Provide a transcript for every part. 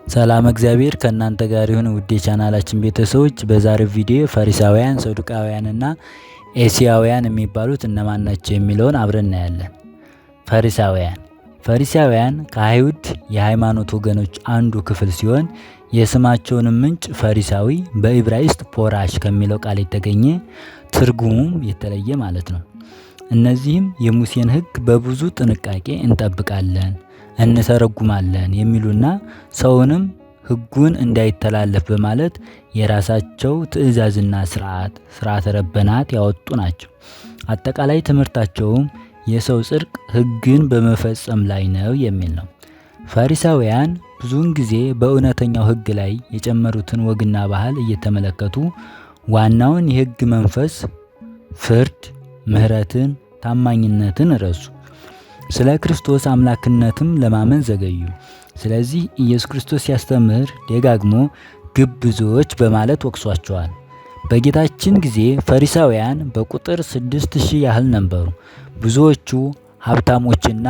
ሰላም እግዚአብሔር ከእናንተ ጋር ይሁን ውድ የቻናላችን ቤተሰቦች። በዛሬው ቪዲዮ ፈሪሳውያን፣ ሰዱቃውያንና ኤሲያውያን የሚባሉት እነማን ናቸው የሚለውን አብረን እናያለን። ፈሪሳውያን ከአይሁድ የሃይማኖት ወገኖች አንዱ ክፍል ሲሆን የስማቸውንም ምንጭ ፈሪሳዊ በዕብራይስጥ ፖራሽ ከሚለው ቃል የተገኘ ትርጉሙም የተለየ ማለት ነው። እነዚህም የሙሴን ሕግ በብዙ ጥንቃቄ እንጠብቃለን እንተረጉማለን የሚሉና ሰውንም ሕጉን እንዳይተላለፍ በማለት የራሳቸው ትእዛዝና ስርዓተ ረበናት ያወጡ ናቸው። አጠቃላይ ትምህርታቸውም የሰው ጽድቅ ሕግን በመፈጸም ላይ ነው የሚል ነው። ፈሪሳውያን ብዙውን ጊዜ በእውነተኛው ሕግ ላይ የጨመሩትን ወግና ባህል እየተመለከቱ ዋናውን የሕግ መንፈስ ፍርድ፣ ምሕረትን፣ ታማኝነትን ረሱ። ስለ ክርስቶስ አምላክነትም ለማመን ዘገዩ። ስለዚህ ኢየሱስ ክርስቶስ ሲያስተምር ደጋግሞ ግብዞች በማለት ወቅሷቸዋል። በጌታችን ጊዜ ፈሪሳውያን በቁጥር 6000 ያህል ነበሩ። ብዙዎቹ ሀብታሞችና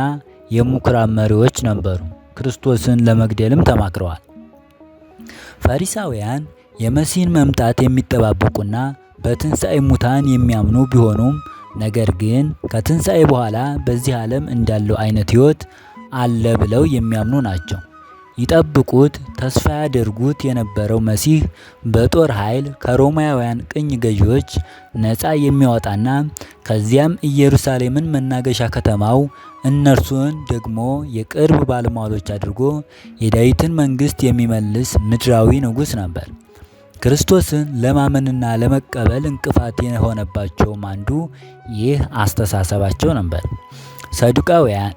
የምኩራብ መሪዎች ነበሩ። ክርስቶስን ለመግደልም ተማክረዋል። ፈሪሳውያን የመሲህን መምጣት የሚጠባበቁና በትንሣኤ ሙታን የሚያምኑ ቢሆኑም ነገር ግን ከትንሣኤ በኋላ በዚህ ዓለም እንዳለው አይነት ሕይወት አለ ብለው የሚያምኑ ናቸው። ይጠብቁት፣ ተስፋ ያደርጉት የነበረው መሲህ በጦር ኃይል ከሮማውያን ቅኝ ገዢዎች ነፃ የሚያወጣና ከዚያም ኢየሩሳሌምን መናገሻ ከተማው እነርሱን ደግሞ የቅርብ ባለሟሎች አድርጎ የዳዊትን መንግሥት የሚመልስ ምድራዊ ንጉሥ ነበር። ክርስቶስን ለማመንና ለመቀበል እንቅፋት የሆነባቸውም አንዱ ይህ አስተሳሰባቸው ነበር። ሰዱቃውያን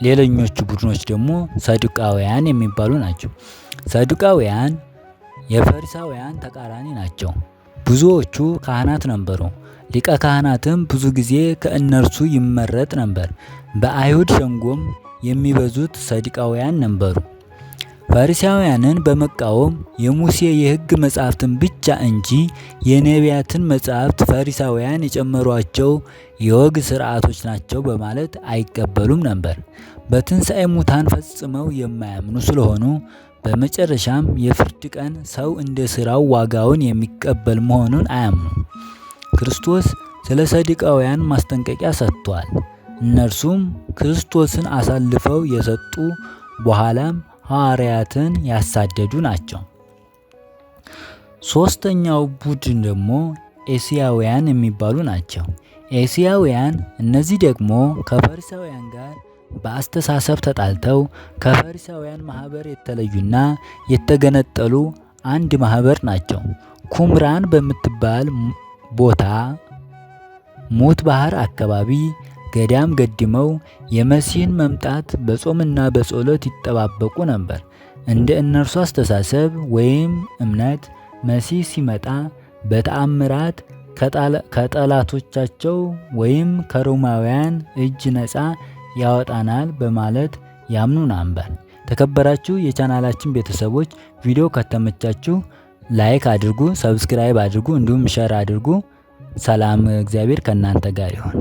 ሌሎኞቹ ቡድኖች ደግሞ ሰዱቃውያን የሚባሉ ናቸው። ሰዱቃውያን የፈሪሳውያን ተቃራኒ ናቸው። ብዙዎቹ ካህናት ነበሩ። ሊቀ ካህናትም ብዙ ጊዜ ከእነርሱ ይመረጥ ነበር። በአይሁድ ሸንጎም የሚበዙት ሰዱቃውያን ነበሩ። ፈሪሳውያንን በመቃወም የሙሴ የሕግ መጻሕፍትን ብቻ እንጂ የነቢያትን መጻሕፍት ፈሪሳውያን የጨመሯቸው የወግ ሥርዓቶች ናቸው በማለት አይቀበሉም ነበር። በትንሣኤ ሙታን ፈጽመው የማያምኑ ስለሆኑ በመጨረሻም የፍርድ ቀን ሰው እንደ ሥራው ዋጋውን የሚቀበል መሆኑን አያምኑም። ክርስቶስ ስለ ሰዱቃውያን ማስጠንቀቂያ ሰጥቷል። እነርሱም ክርስቶስን አሳልፈው የሰጡ በኋላም ሐዋርያትን ያሳደዱ ናቸው። ሶስተኛው ቡድን ደግሞ ኤሲያውያን የሚባሉ ናቸው። ኤሲያውያን እነዚህ ደግሞ ከፈሪሳውያን ጋር በአስተሳሰብ ተጣልተው ከፈሪሳውያን ማህበር የተለዩና የተገነጠሉ አንድ ማህበር ናቸው። ኩምራን በምትባል ቦታ ሙት ባህር አካባቢ ገዳም ገድመው የመሲህን መምጣት በጾምና በጸሎት ይጠባበቁ ነበር። እንደ እነርሱ አስተሳሰብ ወይም እምነት መሲህ ሲመጣ በተአምራት ከጠላቶቻቸው ወይም ከሮማውያን እጅ ነፃ ያወጣናል በማለት ያምኑ ነበር። ተከበራችሁ የቻናላችን ቤተሰቦች ቪዲዮ ከተመቻችሁ ላይክ አድርጉ፣ ሰብስክራይብ አድርጉ፣ እንዲሁም ሸር አድርጉ። ሰላም እግዚአብሔር ከእናንተ ጋር ይሁን።